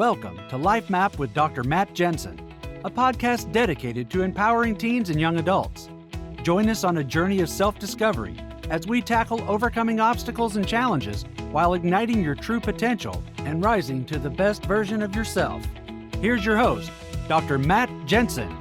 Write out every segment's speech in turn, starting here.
Welcome to Lifemap with Dr. Matt Jensen, a podcast dedicated to empowering teens and young adults. Join us on a journey of self-discovery as we tackle overcoming obstacles and challenges while igniting your true potential and rising to the best version of yourself. Here's your host, Dr. Matt Jensen.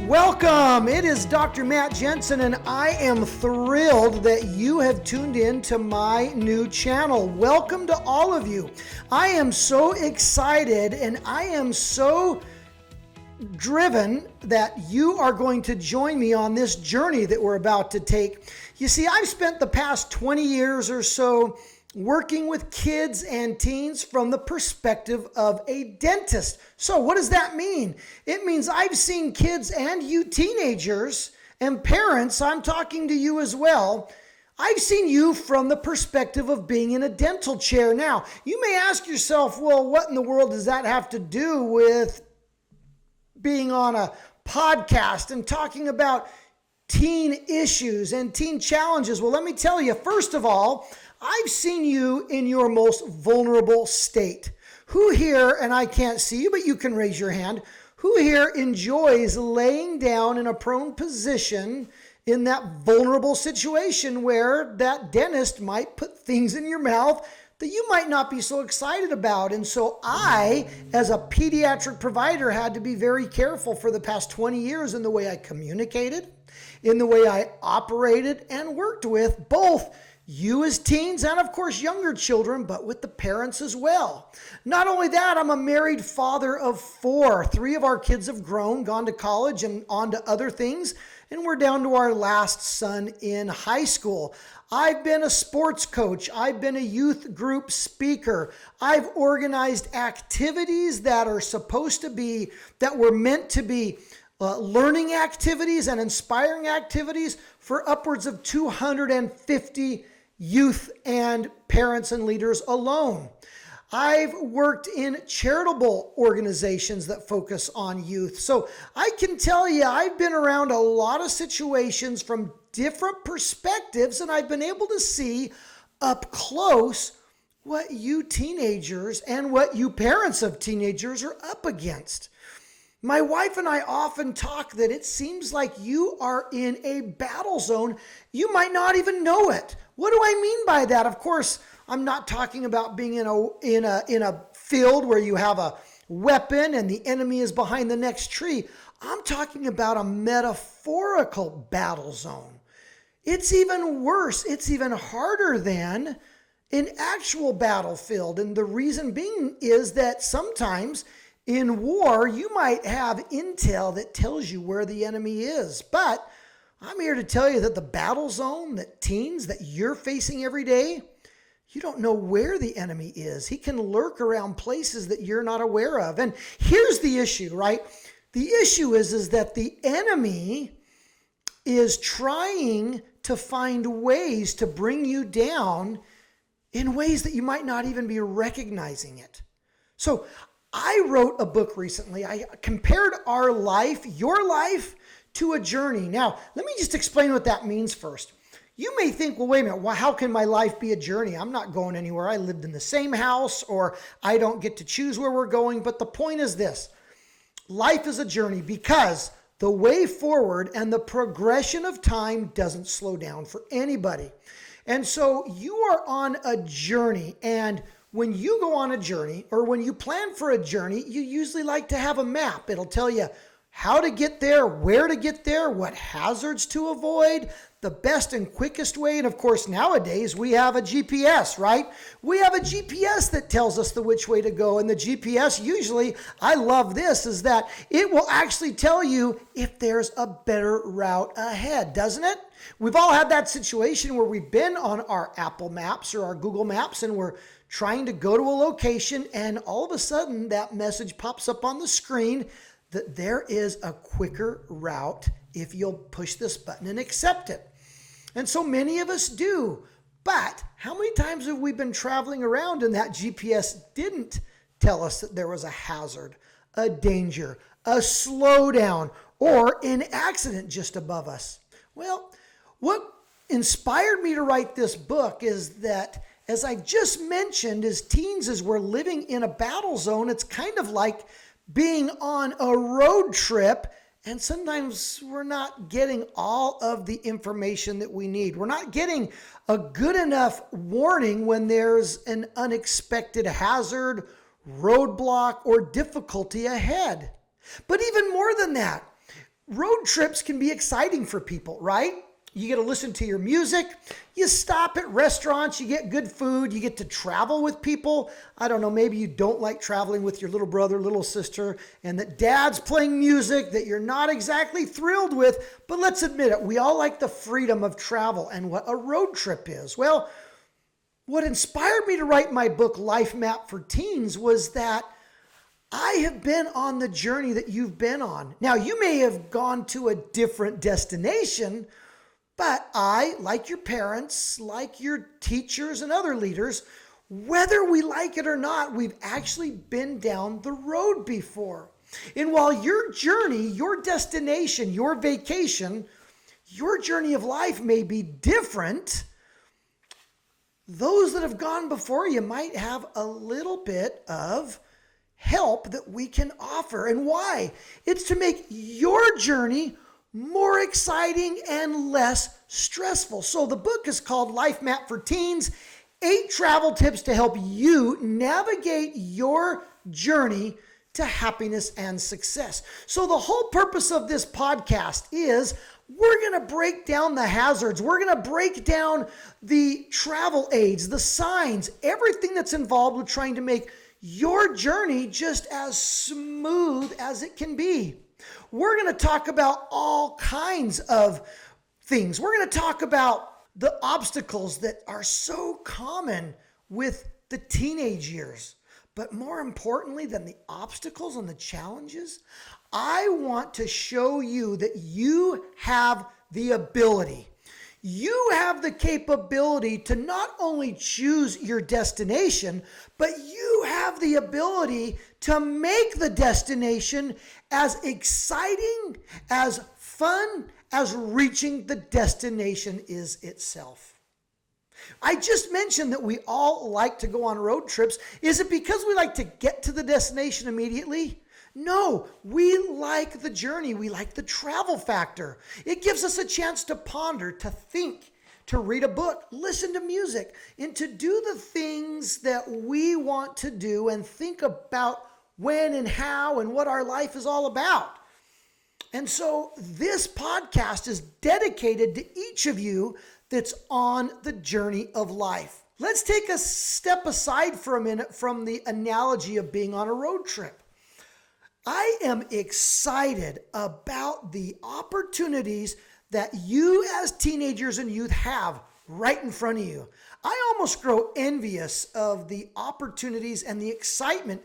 Welcome. It is Dr. Matt Jensen, and I am thrilled that you have tuned in to my new channel. Welcome to all of you. I am so excited and I am so driven that you are going to join me on this journey that we're about to take. You see, I've spent the past 20 years or so working with kids and teens from the perspective of a dentist. So what does that mean? It means I've seen kids and you teenagers and parents, I'm talking to you as well. I've seen you from the perspective of being in a dental chair. Now, you may ask yourself, well, what in the world does that have to do with being on a podcast and talking about teen issues and teen challenges? Well, let me tell you, first of all, I've seen you in your most vulnerable state. Who here, and I can't see you, but you can raise your hand, who here enjoys laying down in a prone position in that vulnerable situation where that dentist might put things in your mouth that you might not be so excited about? And so I, as a pediatric provider, had to be very careful for the past 20 years in the way I communicated, in the way I operated and worked with both you as teens and of course younger children, but with the parents as well. Not only that, I'm a married father of 4. 3 of our kids have grown, gone to college and on to other things, and we're down to our last son in high school. I've been a sports coach. I've been a youth group speaker. I've organized activities that are supposed to be, that were meant to be learning activities and inspiring activities for upwards of 250 youth and parents and leaders alone. I've worked in charitable organizations that focus on youth. So I can tell you, I've been around a lot of situations from different perspectives, and I've been able to see up close what you teenagers and what you parents of teenagers are up against. My wife and I often talk that it seems like you are in a battle zone. You might not even know it. What do I mean by that? Of course, I'm not talking about being in a field where you have a weapon and the enemy is behind the next tree. I'm talking about a metaphorical battle zone. It's even worse. It's even harder than an actual battlefield. And the reason being is that sometimes in war, you might have intel that tells you where the enemy is. But I'm here to tell you that the battle zone, that teens, that you're facing every day, you don't know where the enemy is. He can lurk around places that you're not aware of. And here's the issue, right? The issue is that the enemy is trying to find ways to bring you down in ways that you might not even be recognizing it. So I wrote a book recently. I compared our life, your life, to a journey. Now, let me just explain what that means first. You may think, well, wait a minute, how can my life be a journey? I'm not going anywhere. I lived in the same house, or I don't get to choose where we're going. But the point is this: life is a journey because the way forward and the progression of time doesn't slow down for anybody. And so you are on a journey, and when you go on a journey or when you plan for a journey, you usually like to have a map. It'll tell you how to get there, where to get there, what hazards to avoid, the best and quickest way. And of course, nowadays we have a GPS, right? We have a GPS that tells us the which way to go. And the GPS usually, I love this, is that it will actually tell you if there's a better route ahead, doesn't it? We've all had that situation where we've been on our Apple Maps or our Google Maps and we're trying to go to a location, and all of a sudden that message pops up on the screen that there is a quicker route if you'll push this button and accept it. And so many of us do. But how many times have we been traveling around and that GPS didn't tell us that there was a hazard, a danger, a slowdown, or an accident just above us? Well, what inspired me to write this book is that As I just mentioned, as teens, as we're living in a battle zone, it's kind of like being on a road trip, and sometimes we're not getting all of the information that we need. We're not getting a good enough warning when there's an unexpected hazard, roadblock, or difficulty ahead. But even more than that, road trips can be exciting for people, right? You get to listen to your music, you stop at restaurants, you get good food, you get to travel with people. I don't know, maybe you don't like traveling with your little brother, little sister, and that dad's playing music that you're not exactly thrilled with, but let's admit it, we all like the freedom of travel and what a road trip is. Well, what inspired me to write my book, Lifemap for Teens, was that I have been on the journey that you've been on. Now, you may have gone to a different destination, but I, like your parents, like your teachers and other leaders, whether we like it or not, we've actually been down the road before. And while your journey, your destination, your vacation, your journey of life may be different, those that have gone before you might have a little bit of help that we can offer. And why? It's to make your journey more exciting and less stressful. So the book is called Life Map for Teens, 8 travel tips to help you navigate your journey to happiness and success. So the whole purpose of this podcast is we're going to break down the hazards. We're going to break down the travel aids, the signs, everything that's involved with trying to make your journey just as smooth as it can be. We're going to talk about all kinds of things. We're going to talk about the obstacles that are so common with the teenage years. But more importantly than the obstacles and the challenges, I want to show you that you have the ability. You have the capability to not only choose your destination, but you have the ability to make the destination as exciting, as fun, as reaching the destination is itself. I just mentioned that we all like to go on road trips. Is it because we like to get to the destination immediately? No, we like the journey. We like the travel factor. It gives us a chance to ponder, to think, to read a book, listen to music, and to do the things that we want to do and think about when and how and what our life is all about. And so this podcast is dedicated to each of you that's on the journey of life. Let's take a step aside for a minute from the analogy of being on a road trip. I am excited about the opportunities that you as teenagers and youth have right in front of you. I almost grow envious of the opportunities and the excitement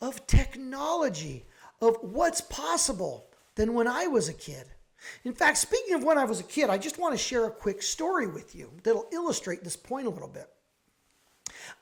of technology, of what's possible than when I was a kid. In fact, speaking of when I was a kid, I just want to share a quick story with you that'll illustrate this point a little bit.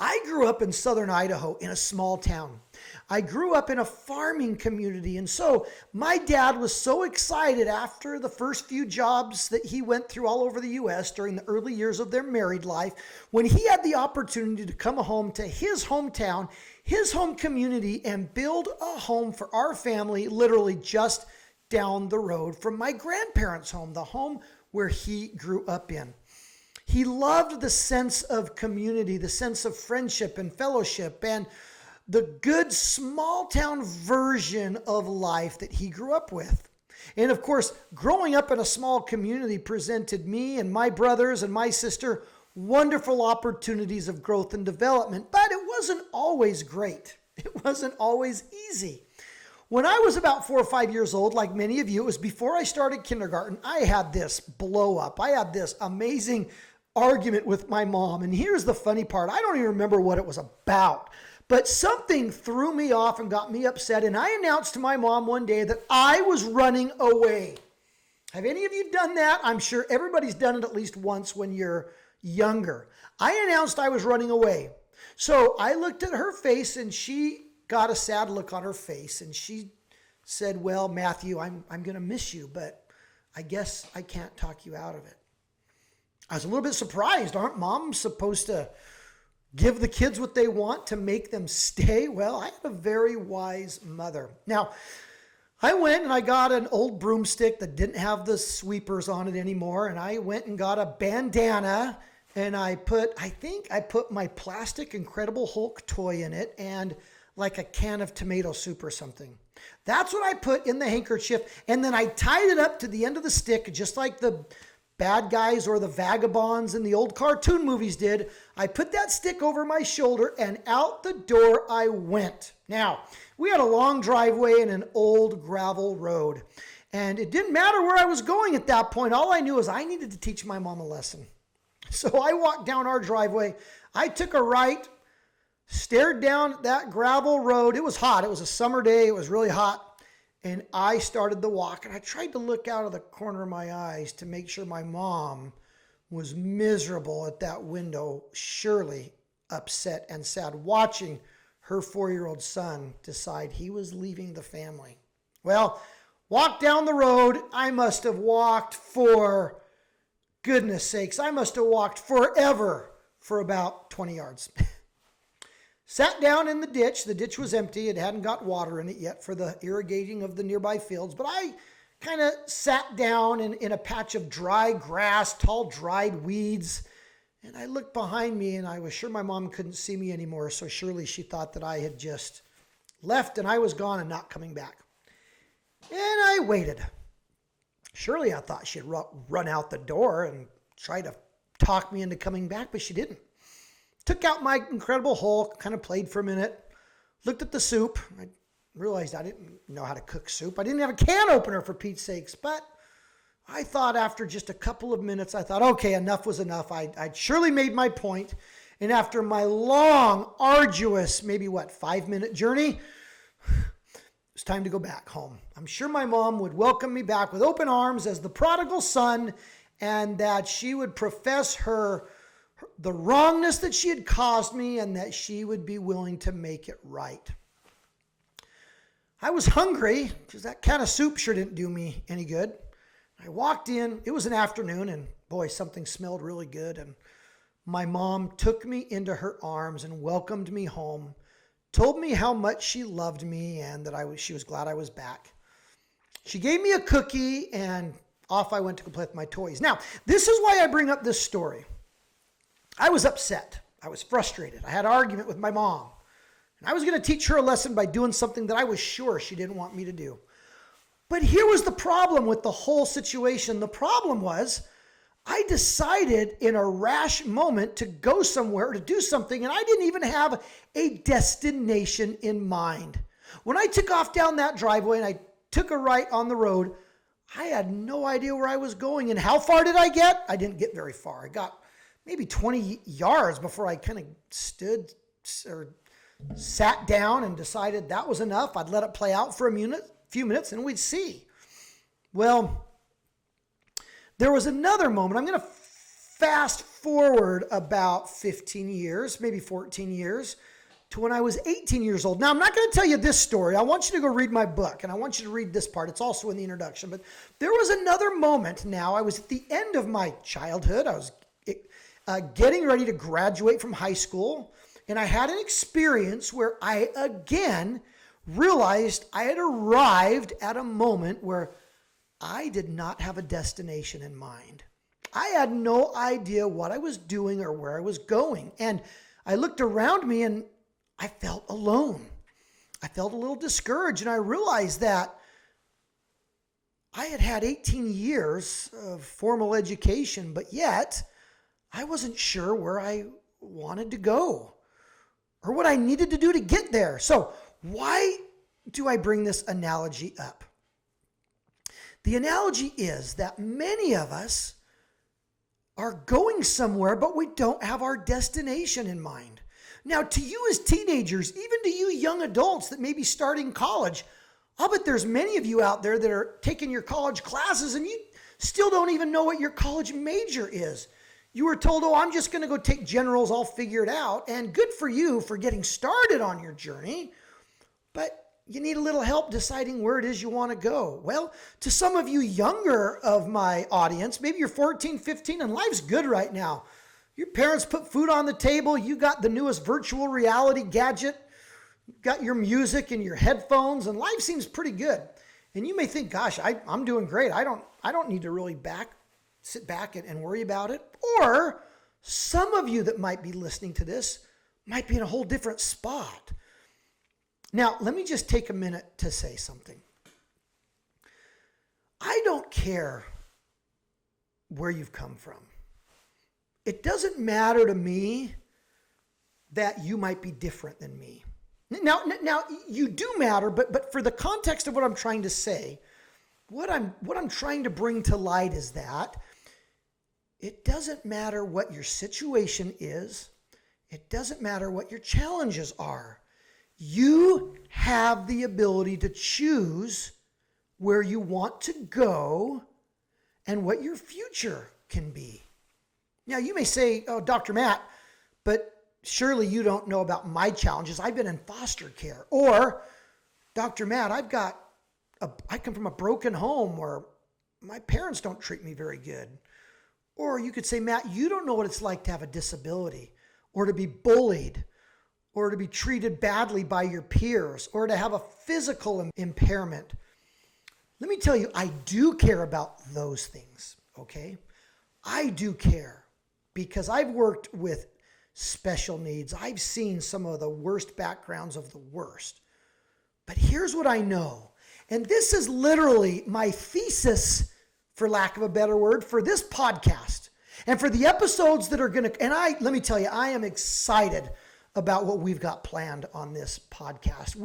I grew up in southern Idaho in a small town. I grew up in a farming community, and so my dad was so excited after the first few jobs that he went through all over the U.S. during the early years of their married life, when he had the opportunity to come home to his hometown, his home community, and build a home for our family literally just down the road from my grandparents' home, the home where he grew up in. He loved the sense of community, the sense of friendship and fellowship, and the good small town version of life that he grew up with. And of course, growing up in a small community presented me and my brothers and my sister wonderful opportunities of growth and development, but it wasn't always great. It wasn't always easy. When I was about 4 or 5 years old, like many of you, it was before I started kindergarten, I had this blow up. I had this amazing argument with my mom. And here's the funny part. I don't even remember what it was about, but something threw me off and got me upset. And I announced to my mom one day that I was running away. Have any of you done that? I'm sure everybody's done it at least once when you're younger. I announced I was running away. So I looked at her face and she got a sad look on her face. And she said, well, Matthew, I'm going to miss you, but I guess I can't talk you out of it. I was a little bit surprised. Aren't moms supposed to give the kids what they want to make them stay? Well, I had a very wise mother. Now, I went and I got an old broomstick that didn't have the sweepers on it anymore. And I went and got a bandana and I think I put my plastic Incredible Hulk toy in it and like a can of tomato soup or something. That's what I put in the handkerchief. And then I tied it up to the end of the stick, just like the bad guys or the vagabonds in the old cartoon movies did. I put that stick over my shoulder and out the door I went. Now, we had a long driveway and an old gravel road. And it didn't matter where I was going at that point. All I knew was I needed to teach my mom a lesson. So I walked down our driveway. I took a right, stared down that gravel road. It was hot. It was a summer day. It was really hot. And I started the walk. And I tried to look out of the corner of my eyes to make sure my mom was miserable at that window, surely upset and sad, watching her 4-year-old son decide he was leaving the family. Well, walked down the road. I must have walked for, goodness sakes, I must have walked forever for about 20 yards. Sat down in the ditch. The ditch was empty. It hadn't got water in it yet for the irrigating of the nearby fields. But I kind of sat down in a patch of dry grass, tall dried weeds. And I looked behind me and I was sure my mom couldn't see me anymore. So surely she thought that I had just left and I was gone and not coming back. And I waited. Surely I thought she'd run out the door and try to talk me into coming back, but she didn't. Took out my Incredible Hulk, kind of played for a minute, looked at the soup. I realized I didn't know how to cook soup. I didn't have a can opener, for Pete's sakes, but I thought after just a couple of minutes, I thought, okay, enough was enough. I'd surely made my point. And after my long, arduous, maybe 5-minute journey, it was time to go back home. I'm sure my mom would welcome me back with open arms as the prodigal son, and that she would profess the wrongness that she had caused me and that she would be willing to make it right. I was hungry because that can of soup sure didn't do me any good. I walked in. It was an afternoon and boy, something smelled really good. And my mom took me into her arms and welcomed me home, told me how much she loved me and that she was glad I was back. She gave me a cookie and off I went to go play with my toys. Now, this is why I bring up this story. I was upset. I was frustrated. I had an argument with my mom. And I was going to teach her a lesson by doing something that I was sure she didn't want me to do. But here was the problem with the whole situation. The problem was I decided in a rash moment to go somewhere to do something, and I didn't even have a destination in mind. When I took off down that driveway and I took a right on the road, I had no idea where I was going. And how far did I get? I didn't get very far. I got maybe 20 yards before I kind of stood or sat down and decided that was enough. I'd let it play out for a few minutes and we'd see. Well, there was another moment. I'm going to fast forward about 15 years, maybe 14 years, to when I was 18 years old. Now, I'm not going to tell you this story. I want you to go read my book, and I want you to read this part. It's also in the introduction. But there was another moment now. I was at the end of my childhood. I was getting ready to graduate from high school, and I had an experience where I again realized I had arrived at a moment where I did not have a destination in mind. I had no idea what I was doing or where I was going. And I looked around me and I felt alone. I felt a little discouraged, and I realized that I had had 18 years of formal education, but yet I wasn't sure where I wanted to go or what I needed to do to get there. So why do I bring this analogy up? The analogy is that many of us are going somewhere, but we don't have our destination in mind. Now, to you as teenagers, even to you young adults that may be starting college, I'll bet there's many of you out there that are taking your college classes and you still don't even know what your college major is. You were told, oh, I'm just going to go take generals, I'll figure it out. And good for you for getting started on your journey, but you need a little help deciding where it is you want to go. Well, to some of you younger of my audience, maybe you're 14, 15, and life's good right now. Your parents put food on the table. You got the newest virtual reality gadget. You got your music and your headphones, and life seems pretty good. And you may think, gosh, I'm doing great. I don't need to really sit back and worry about it. Or some of you that might be listening to this might be in a whole different spot. Now, let me just take a minute to say something. I don't care where you've come from. It doesn't matter to me that you might be different than me. Now you do matter, but for the context of what I'm trying to say, what I'm trying to bring to light is that it doesn't matter what your situation is. It doesn't matter what your challenges are. You have the ability to choose where you want to go and what your future can be. Now, you may say, oh, Dr. Matt, but surely you don't know about my challenges. I've been in foster care. Or, Dr. Matt, I come from a broken home where my parents don't treat me very good. Or you could say, Matt, you don't know what it's like to have a disability or to be bullied or to be treated badly by your peers or to have a physical impairment. Let me tell you, I do care about those things, okay? I do care because I've worked with special needs. I've seen some of the worst backgrounds of the worst. But here's what I know, and this is literally my thesis, for lack of a better word, for this podcast and for the episodes that are going to, let me tell you, I am excited about what we've got planned on this podcast.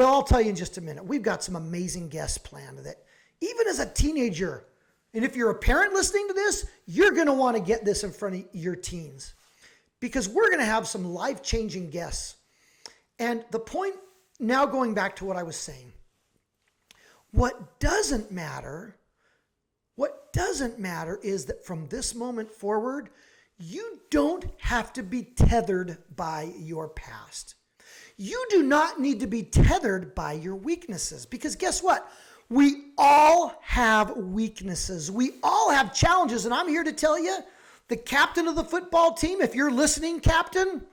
I'll tell you in just a minute. We've got some amazing guests planned that even as a teenager, and if you're a parent listening to this, you're going to want to get this in front of your teens because we're going to have some life-changing guests. And the point, now going back to what I was saying, what doesn't matter is that from this moment forward, you don't have to be tethered by your past. You do not need to be tethered by your weaknesses because guess what? We all have weaknesses. We all have challenges. And I'm here to tell you, the captain of the football team, if you're listening, captain,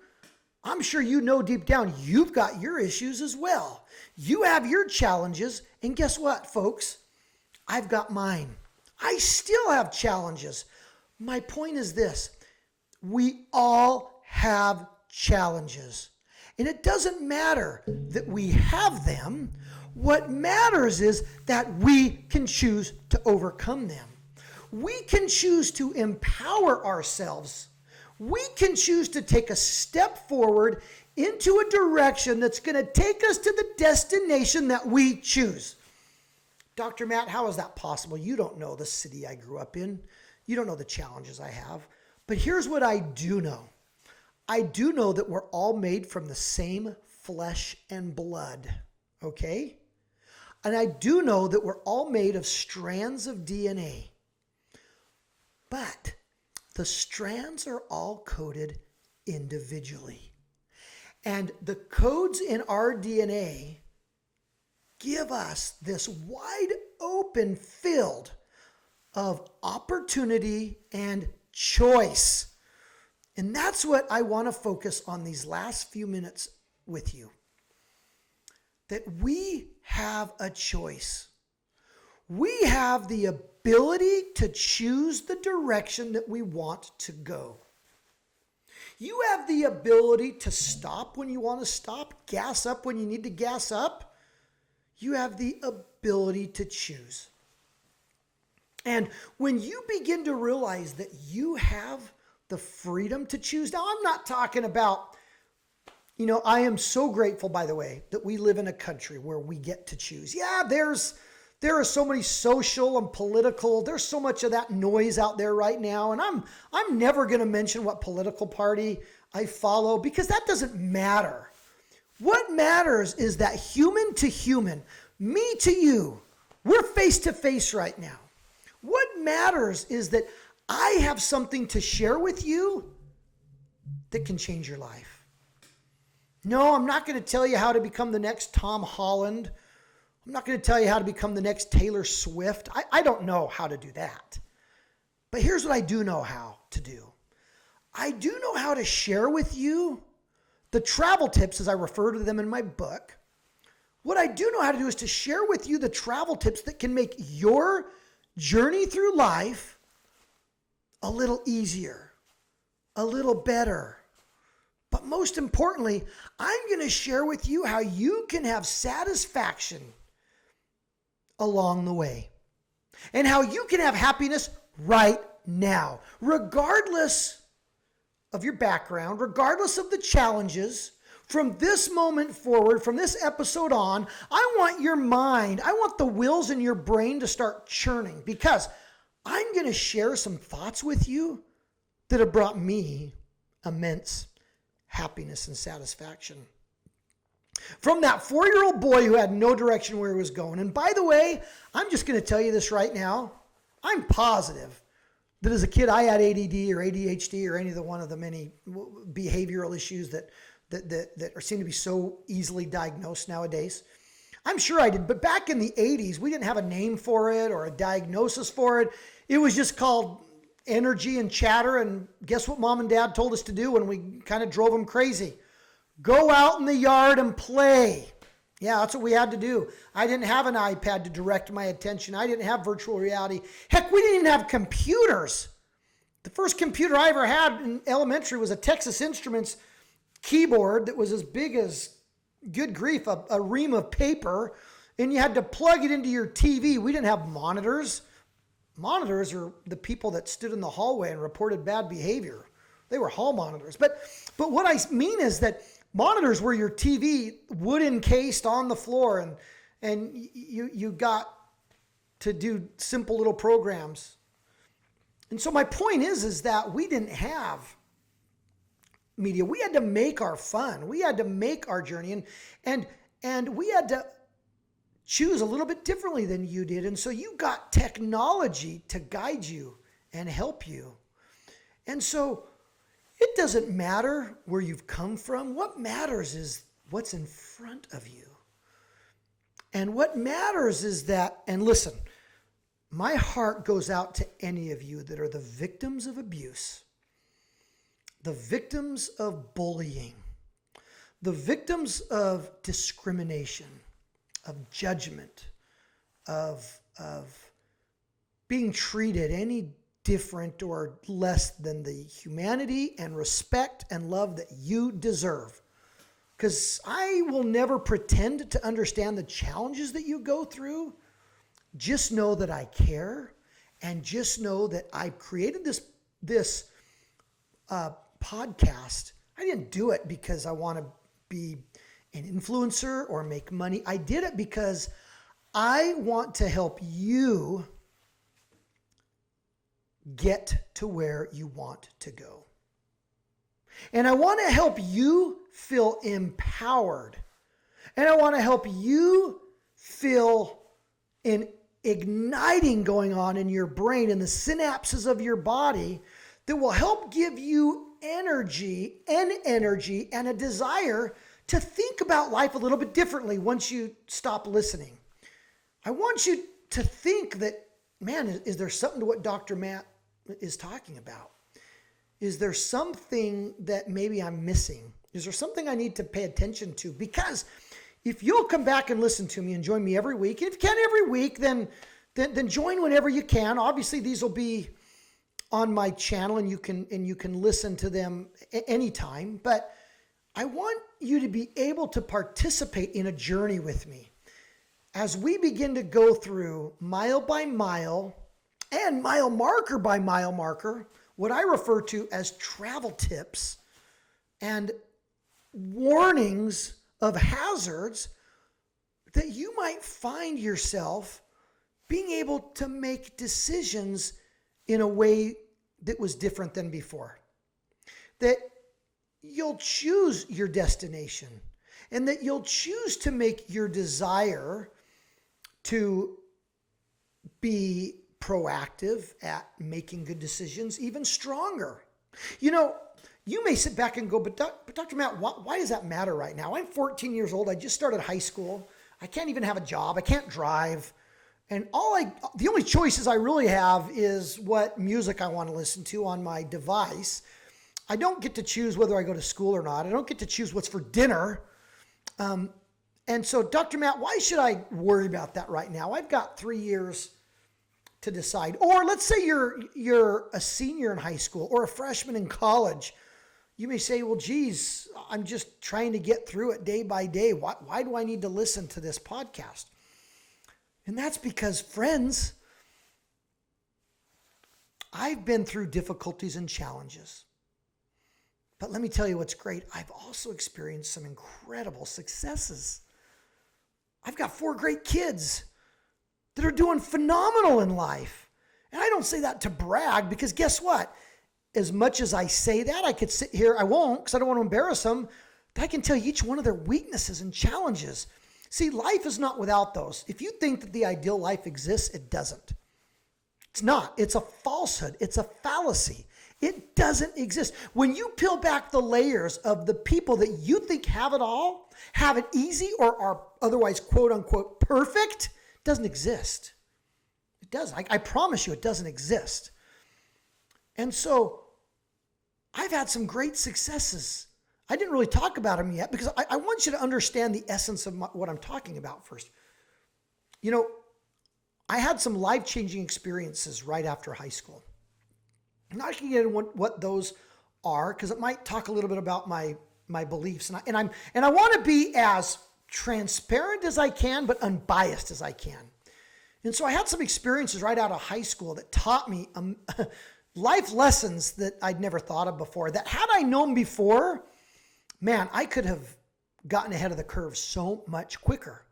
I'm sure you know deep down, you've got your issues as well. You have your challenges. And guess what, folks? I've got mine. I still have challenges. My point is this. We all have challenges. And it doesn't matter that we have them. What matters is that we can choose to overcome them. We can choose to empower ourselves. We can choose to take a step forward into a direction that's going to take us to the destination that we choose. Dr. Matt, how is that possible? You don't know the city I grew up in. You don't know the challenges I have. But here's what I do know. I do know that we're all made from the same flesh and blood, okay? And I do know that we're all made of strands of DNA. But the strands are all coded individually. And the codes in our DNA give us this wide open field of opportunity and choice. And that's what I want to focus on these last few minutes with you. That we have a choice. We have the ability to choose the direction that we want to go. You have the ability to stop when you want to stop, gas up when you need to gas up. You have the ability to choose. And when you begin to realize that you have the freedom to choose, now I'm not talking about, I am so grateful, by the way, that we live in a country where we get to choose. Yeah, there are so many social and political, there's so much of that noise out there right now. And I'm never going to mention what political party I follow because that doesn't matter. What matters is that human to human, me to you, we're face to face right now. What matters is that I have something to share with you that can change your life. No, I'm not going to tell you how to become the next Tom Holland. I'm not going to tell you how to become the next Taylor Swift. I don't know how to do that. But here's what I do know how to do. I do know how to share with you the travel tips, as I refer to them in my book. What I do know how to do is to share with you the travel tips that can make your journey through life a little easier, a little better. But most importantly, I'm going to share with you how you can have satisfaction along the way and how you can have happiness right now, regardless of your background, regardless of the challenges. From this moment forward, from this episode on, I want your mind, I want the wheels in your brain to start churning, because I'm going to share some thoughts with you that have brought me immense happiness and satisfaction. From that 4-year-old boy who had no direction where he was going. And by the way, I'm just going to tell you this right now. I'm positive that as a kid I had ADD or ADHD or any of the one of the many behavioral issues that seem to be so easily diagnosed nowadays. I'm sure I did, but back in the 80s, we didn't have a name for it or a diagnosis for it. It was just called energy and chatter. And guess what mom and dad told us to do when we kind of drove them crazy? Go out in the yard and play. Yeah, that's what we had to do. I didn't have an iPad to direct my attention. I didn't have virtual reality. Heck, we didn't even have computers. The first computer I ever had in elementary was a Texas Instruments keyboard that was as big as, good grief, a ream of paper, and you had to plug it into your TV. We didn't have monitors. Monitors are the people that stood in the hallway and reported bad behavior. They were hall monitors. But what I mean is that monitors were your TV, wood encased on the floor, and you got to do simple little programs. And so my point is that we didn't have media. We had to make our fun. We had to make our journey, and we had to choose a little bit differently than you did. And so you got technology to guide you and help you. And so it doesn't matter where you've come from. What matters is what's in front of you. And what matters is that, and listen, my heart goes out to any of you that are the victims of abuse, the victims of bullying, the victims of discrimination, of judgment, of being treated any different or less than the humanity and respect and love that you deserve. Because I will never pretend to understand the challenges that you go through. Just know that I care, and just know that I created this podcast. I didn't do it because I want to be an influencer or make money. I did it because I want to help you get to where you want to go. And I want to help you feel empowered. And I want to help you feel an igniting going on in your brain and the synapses of your body that will help give you energy and a desire to think about life a little bit differently once you stop listening. I want you to think that, man, is there something to what Dr. Matt is talking about? Is there something that maybe I'm missing? Is there something I need to pay attention to? Because if you'll come back and listen to me and join me every week, if you can every week, then join whenever you can. Obviously, these will be on my channel, and you can listen to them anytime. But I want you to be able to participate in a journey with me as we begin to go through mile by mile and mile marker by mile marker, what I refer to as travel tips and warnings of hazards that you might find yourself being able to make decisions in a way that was different than before. That you'll choose your destination, and that you'll choose to make your desire to be proactive at making good decisions even stronger. You know, you may sit back and go, but Dr. Matt, why does that matter right now? I'm 14 years old. I just started high school. I can't even have a job. I can't drive. And the only choices I really have is what music I want to listen to on my device. I don't get to choose whether I go to school or not. I don't get to choose what's for dinner. And so, Dr. Matt, why should I worry about that right now? I've got 3 years to decide. Or let's say you're a senior in high school or a freshman in college. You may say, well, geez, I'm just trying to get through it day by day. Why do I need to listen to this podcast? And that's because, friends, I've been through difficulties and challenges. But let me tell you what's great. I've also experienced some incredible successes. I've got 4 great kids that are doing phenomenal in life. And I don't say that to brag, because guess what? As much as I say that, I could sit here, I won't, because I don't want to embarrass them, but I can tell you each one of their weaknesses and challenges. See, life is not without those. If you think that the ideal life exists, it doesn't. It's not. It's a falsehood. It's a fallacy. It doesn't exist. When you peel back the layers of the people that you think have it all, have it easy, or are otherwise quote unquote perfect, it doesn't exist. It doesn't. I promise you it doesn't exist. And so I've had some great successes. I didn't really talk about them yet because I want you to understand the essence of what I'm talking about first. You know, I had some life-changing experiences right after high school. I'm not going to get into what those are, because it might talk a little bit about my beliefs. And I want to be as transparent as I can, but unbiased as I can. And so I had some experiences right out of high school that taught me life lessons that I'd never thought of before, that had I known before, man, I could have gotten ahead of the curve so much quicker.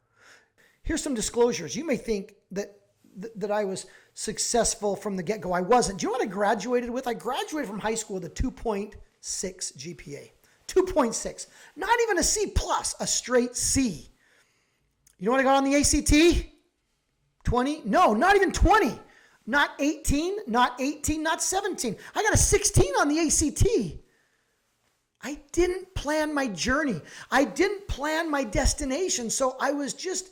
Here's some disclosures. You may think that I was successful from the get-go. I wasn't. Do you know what I graduated with? I graduated from high school with a 2.6 GPA. 2.6. Not even a C plus, a straight C. You know what I got on the ACT? 20? No, not even 20. Not 18, not 18, not 17. I got a 16 on the ACT. I didn't plan my journey. I didn't plan my destination. So I was just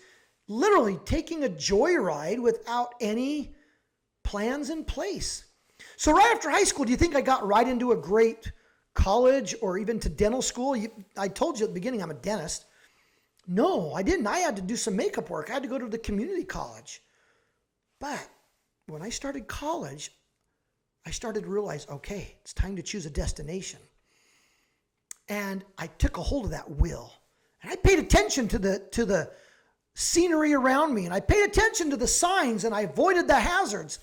literally taking a joyride without any plans in place. So right after high school, do you think I got right into a great college or even to dental school? I told you at the beginning I'm a dentist. No, I didn't. I had to do some makeup work. I had to go to the community college. But when I started college, I started to realize, okay, it's time to choose a destination. And I took a hold of that will. And I paid attention to the scenery around me, and I paid attention to the signs, and I avoided the hazards.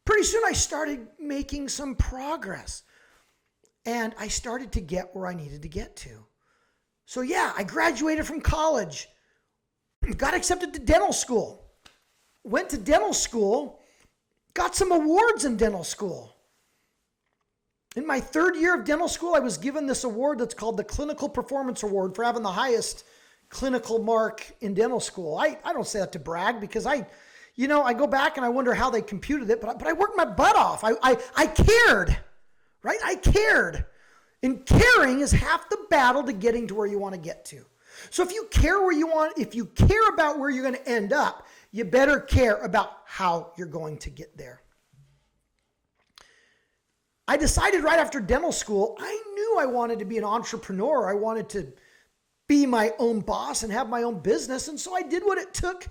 Pretty soon I started making some progress, and I started to get where I needed to get to. So yeah, I graduated from college, got accepted to dental school, went to dental school, got some awards in dental school. In my 3rd year of dental school, I was given this award that's called the Clinical Performance Award for having the highest clinical mark in dental school. I don't say that to brag, because I go back and I wonder how they computed it, but I worked my butt off. I cared, right? I cared. And caring is half the battle to getting to where you want to get to. So if you care if you care about where you're going to end up, you better care about how you're going to get there. I decided right after dental school, I knew I wanted to be an entrepreneur. I wanted to be my own boss and have my own business. And so I did what it took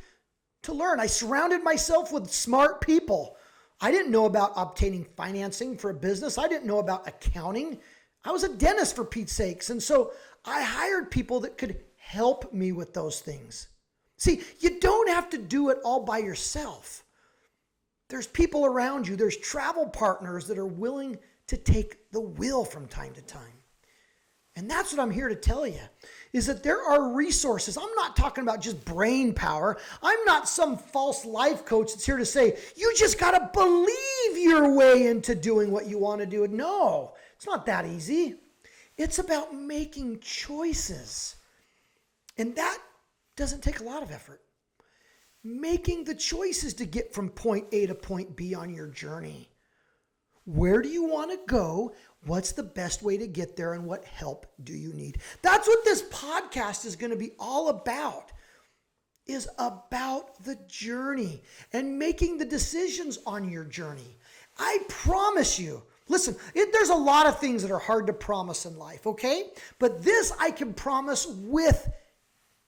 to learn. I surrounded myself with smart people. I didn't know about obtaining financing for a business. I didn't know about accounting. I was a dentist, for Pete's sakes. And so I hired people that could help me with those things. See, you don't have to do it all by yourself. There's people around you. There's travel partners that are willing to take the wheel from time to time. And that's what I'm here to tell you, is that there are resources. I'm not talking about just brain power. I'm not some false life coach that's here to say, you just got to believe your way into doing what you want to do. No, it's not that easy. It's about making choices. And that doesn't take a lot of effort. Making the choices to get from point A to point B on your journey. Where do you want to go? What's the best way to get there, and what help do you need? That's what this podcast is going to be all about, is about the journey and making the decisions on your journey. I promise you, Listen, there's a lot of things that are hard to promise in life, okay? But this I can promise with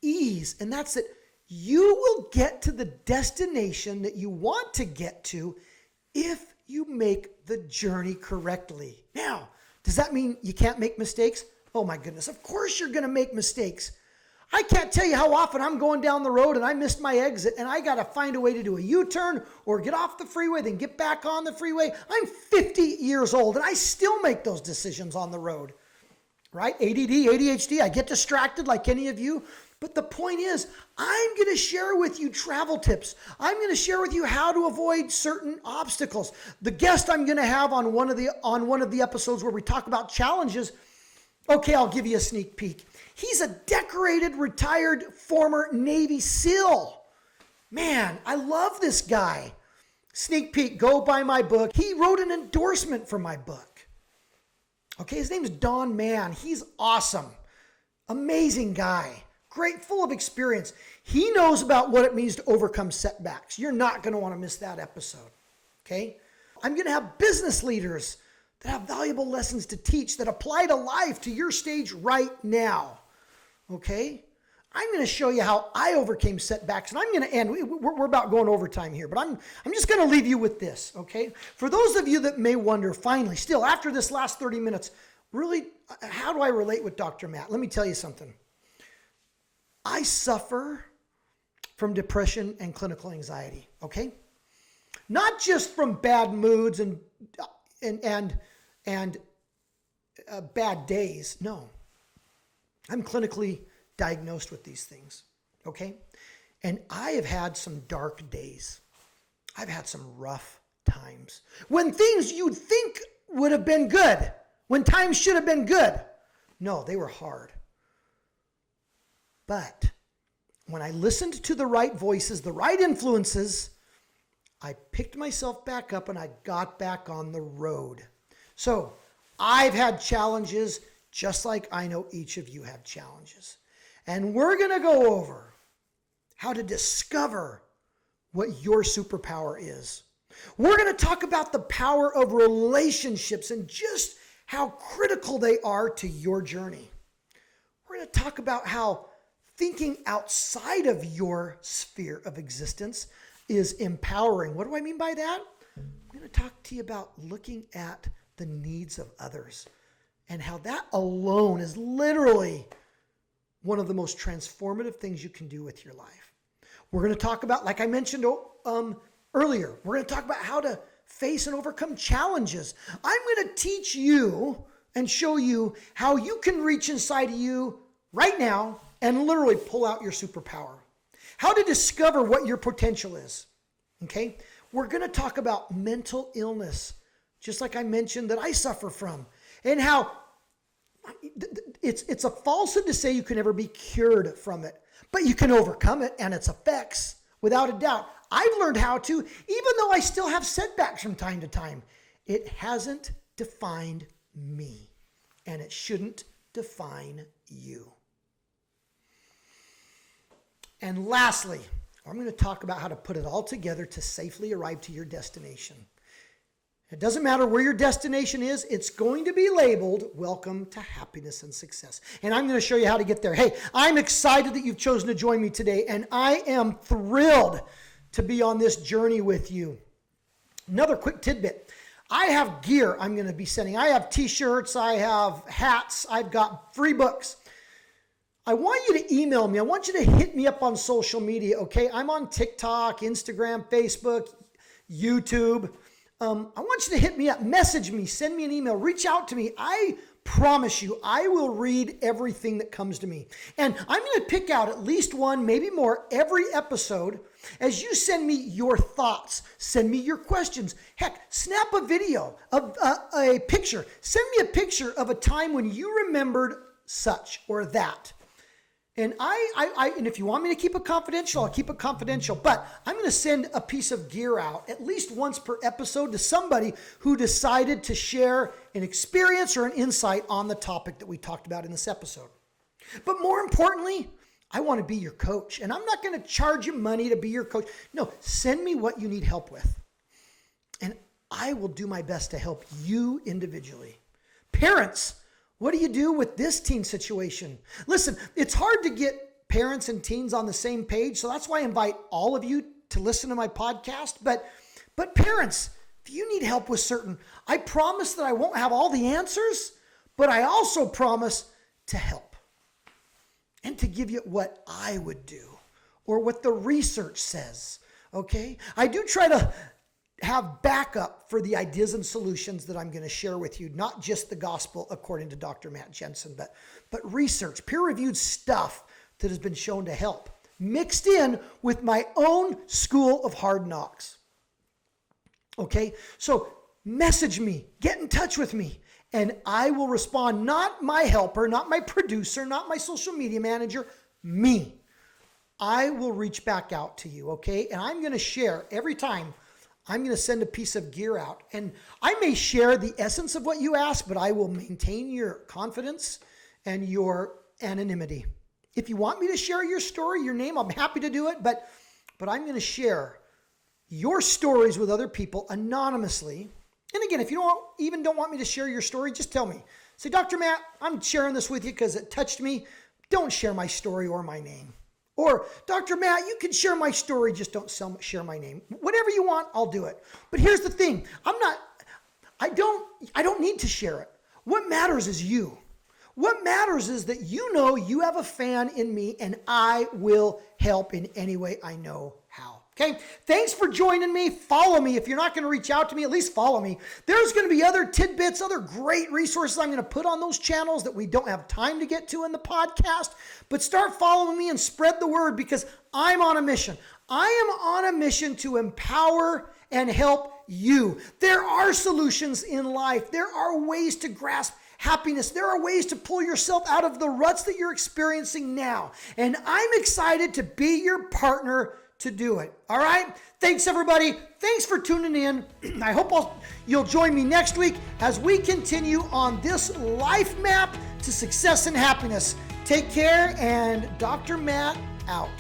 ease, and that's that you will get to the destination that you want to get to if you make the journey correctly. Now, does that mean you can't make mistakes? Oh my goodness, of course you're going to make mistakes. I can't tell you how often I'm going down the road and I missed my exit and I got to find a way to do a U-turn or get off the freeway, then get back on the freeway. I'm 50 years old and I still make those decisions on the road, right? ADD, ADHD, I get distracted like any of you. But the point is, I'm going to share with you travel tips. I'm going to share with you how to avoid certain obstacles. The guest I'm going to have on one of the episodes where we talk about challenges, okay, I'll give you a sneak peek. He's a decorated, retired, former Navy SEAL. Man, I love this guy. Sneak peek, go buy my book. He wrote an endorsement for my book. Okay, his name is Don Mann. He's awesome. Amazing guy. Great, full of experience. He knows about what it means to overcome setbacks. You're not going to want to miss that episode. Okay? I'm going to have business leaders that have valuable lessons to teach that apply to life, to your stage right now. Okay? I'm going to show you how I overcame setbacks, and I'm going to end. We're about going overtime here, but I'm just going to leave you with this, okay? For those of you that may wonder, finally, still, after this last 30 minutes, really, how do I relate with Dr. Matt? Let me tell you something. I suffer from depression and clinical anxiety, okay? Not just from bad moods and bad days, no. I'm clinically diagnosed with these things, okay? And I have had some dark days. I've had some rough times. When things you'd think would have been good, when times should have been good, no, they were hard. But when I listened to the right voices, the right influences, I picked myself back up and I got back on the road. So I've had challenges just like I know each of you have challenges. And we're going to go over how to discover what your superpower is. We're going to talk about the power of relationships and just how critical they are to your journey. We're going to talk about how thinking outside of your sphere of existence is empowering. What do I mean by that? I'm going to talk to you about looking at the needs of others and how that alone is literally one of the most transformative things you can do with your life. We're going to talk about, like I mentioned earlier, we're going to talk about how to face and overcome challenges. I'm going to teach you and show you how you can reach inside of you right now and literally pull out your superpower. How to discover what your potential is. Okay? We're going to talk about mental illness, just like I mentioned that I suffer from, and how it's a falsehood to say you can ever be cured from it, but you can overcome it and its effects without a doubt. I've learned how to, even though I still have setbacks from time to time. It hasn't defined me, and it shouldn't define you. And lastly, I'm going to talk about how to put it all together to safely arrive to your destination. It doesn't matter where your destination is, it's going to be labeled Welcome to Happiness and Success. And I'm going to show you how to get there. Hey, I'm excited that you've chosen to join me today, and I am thrilled to be on this journey with you. Another quick tidbit. I have gear I'm going to be sending. I have t-shirts, I have hats, I've got free books. I want you to email me. I want you to hit me up on social media, okay? I'm on TikTok, Instagram, Facebook, YouTube. I want you to hit me up, message me, send me an email, reach out to me. I promise you, I will read everything that comes to me. And I'm going to pick out at least one, maybe more, every episode as you send me your thoughts, send me your questions. Heck, snap a video, a picture. Send me a picture of a time when you remembered such or that. And and if you want me to keep it confidential, I'll keep it confidential. But I'm going to send a piece of gear out at least once per episode to somebody who decided to share an experience or an insight on the topic that we talked about in this episode. But more importantly, I want to be your coach. And I'm not going to charge you money to be your coach. No, send me what you need help with. And I will do my best to help you individually. Parents, what do you do with this teen situation? Listen, it's hard to get parents and teens on the same page, so that's why I invite all of you to listen to my podcast. But parents, if you need help with certain, I promise that I won't have all the answers, but I also promise to help and to give you what I would do or what the research says, okay? I do try to have backup for the ideas and solutions that I'm going to share with you, not just the gospel according to Dr. Matt Jensen, but research, peer-reviewed stuff that has been shown to help, mixed in with my own school of hard knocks. Okay, so message me, get in touch with me, and I will respond. Not my helper, not my producer, not my social media manager, me. I will reach back out to you, okay? And I'm going to share every time. I'm going to send a piece of gear out. And I may share the essence of what you ask, but I will maintain your confidence and your anonymity. If you want me to share your story, your name, I'm happy to do it, but I'm going to share your stories with other people anonymously. And again, if you don't want me to share your story, just tell me. Say, Dr. Matt, I'm sharing this with you because it touched me. Don't share my story or my name. Or, Dr. Matt, you can share my story, just don't share my name. Whatever you want, I'll do it. But here's the thing. I don't need to share it. What matters is you. What matters is that you know you have a fan in me and I will help in any way I know how. Okay, thanks for joining me. Follow me. If you're not going to reach out to me, at least follow me. There's going to be other tidbits, other great resources I'm going to put on those channels that we don't have time to get to in the podcast. But start following me and spread the word because I'm on a mission. I am on a mission to empower and help you. There are solutions in life. There are ways to grasp happiness. There are ways to pull yourself out of the ruts that you're experiencing now. And I'm excited to be your partner to do it. All right? Thanks, everybody. Thanks for tuning in. I hope you'll join me next week as we continue on this life map to success and happiness. Take care, and Dr. Matt out.